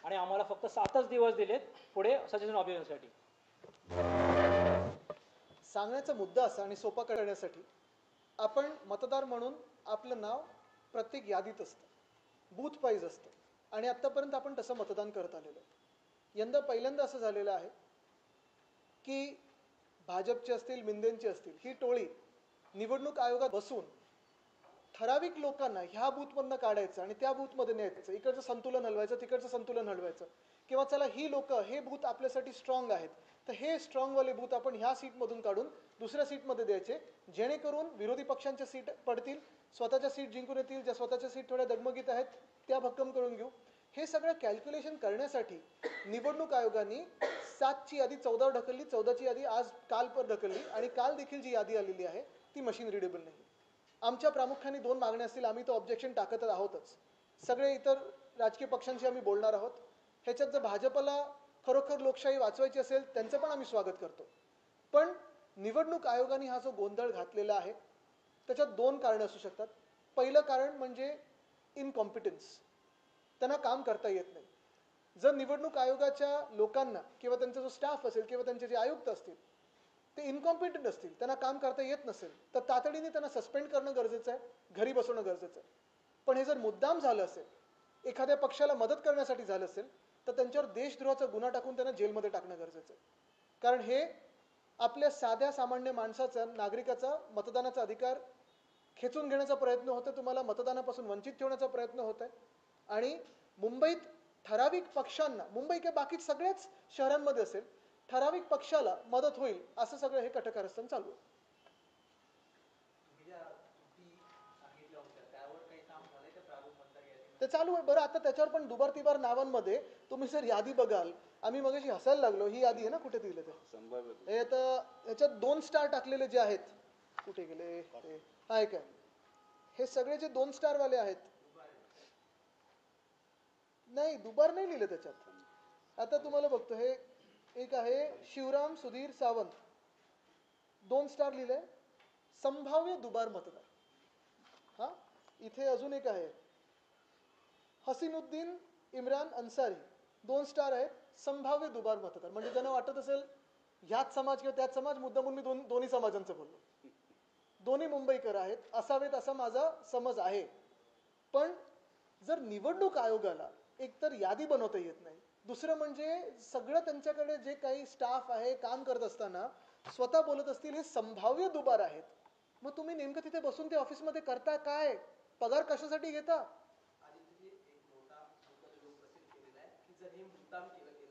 आणि आम्हाला फक्त 7च दिवस दिलेत पुढे सजेशन ऑब्जेक्शनसाठी. सांगण्याचा मुद्दा असा आणि सोपा करण्यासाठी आपण मतदार म्हणून आपलं नाव प्रत्येक यादीत असतं, बूथ वाईज असतं आणि आत्तापर्यंत आपण तसं मतदान करत आलेलो आहे. यंदा पहिल्यांदा असं झालेलं आहे की भाजपचे असतील, मिंदेंचे असतील, ही टोळी निवडणूक आयोगात बसून ठराविक लोकांना ह्या बूथमधनं काढायचं आणि त्या बूथमध्ये न्यायचं, इकडचं संतुलन हलवायचं, तिकडचं संतुलन हलवायचं, किंवा चला ही लोक हे बूथ आपल्यासाठी स्ट्रॉंग आहेत तर हे स्ट्रॉंगवाले बूथ आपण ह्या सीटमधून काढून दुसऱ्या सीटमध्ये द्यायचे, जेणेकरून विरोधी पक्षांच्या सीट पडतील, स्वतःच्या सीट जिंकून येतील, ज्या स्वतःच्या सीट थोड्या डगमगीत आहेत त्या भक्कम करून घेऊ. हे सगळं कॅल्क्युलेशन करण्यासाठी निवडणूक आयोगाने 7ची यादी 14 ढकलली, 14ची यादी आज काल पर ढकलली आणि काल देखील जी यादी आलेली आहे ती मशीन रिडेबल नाही. आमच्या प्रामुख्याने 2 मागण्या असतील, आम्ही तो ऑब्जेक्शन टाकत आहोतच. सगळे इतर राजकीय पक्षांशी आम्ही बोलणार आहोत. ह्याच्यात जर भाजपला खरोखर लोकशाही वाचवायची असेल त्यांचं पण आम्ही स्वागत करतो. पण निवडणूक आयोगाने हा जो गोंधळ घातलेला आहे त्याच्यात 2 कारणं असू शकतात. पहिलं कारण म्हणजे इनकॉम्पिटन्स, त्यांना काम करता येत नाही. जर निवडणूक आयोगाच्या लोकांना किंवा त्यांचा जो स्टाफ असेल किंवा त्यांचे जे आयुक्त असतील ते इनकॉम्पिटंट असतील, त्यांना काम करता येत नसेल तर तातडीने त्यांना सस्पेंड करणं गरजेचं आहे, घरी बसवणं गरजेचं आहे. पण हे जर मुद्दाम झालं असेल, एखाद्या पक्षाला मदत करण्यासाठी झालं असेल तर त्यांच्यावर देशद्रोहाचा गुन्हा टाकून त्यांना जेलमध्ये टाकणं गरजेचं आहे. कारण हे आपल्या साध्या सामान्य माणसाचा, नागरिकाचा मतदानाचा अधिकार खेचून घेण्याचा प्रयत्न होतो, तुम्हाला मतदानापासून वंचित ठेवण्याचा प्रयत्न होत आहे. आणि मुंबईत ठराविक पक्षांना, मुंबई किंवा बाकी सगळ्याच शहरांमध्ये असेल, ठराविक पक्षाला मदत होईल असं सगळं हे कटकारस्थान चालू आहे. ते चालू आहे. बरं, आता त्याच्यावर पण दुबार तिबार नावांमध्ये तुम्ही जर यादी बघाल, आम्ही मगाशी हसायला लागलो, ही यादी आहे ना, कुठे दिलं ते, हे आता याच्यात 2 स्टार टाकलेले जे आहेत, कुठे गेले ते, हाय काय, हे सगळे जे 2 स्टारवाले आहेत, नाही दुबार नाही लिहिले त्याच्यात. आता तुम्हाला बघतो, हे एक आहे शिवराम सुधीर सावंत, 2 स्टार लिहिले, संभाव्य दुबार मतदार. हा, इथे अजून एक आहे हसीनुद्दीन इम्रान अन्सारी, 2 स्टार आहेत, संभाव्य दुबार मतदार. म्हणजे ज्यांना वाटत असेल ह्याच समाज किंवा त्याच समाज, मुद्दामून मी दोन्ही समाजांचं बोललो, दोन्ही मुंबईकर आहेत असावेत असा माझा समज आहे. पण जर निवडणूक आयोगाला एकतर यादी बनवता येत नाही, दुसरं म्हणजे सगळं त्यांच्याकडे जे काही स्टाफ आहे काम करत असताना स्वतः बोलत असतील हे संभाव्य दुबार आहेत, मग तुम्ही नेमकं तिथे बसून ते ऑफिसमध्ये करता काय, पगार कशासाठी घेता? जर हे मुद्दाम केलं गेलं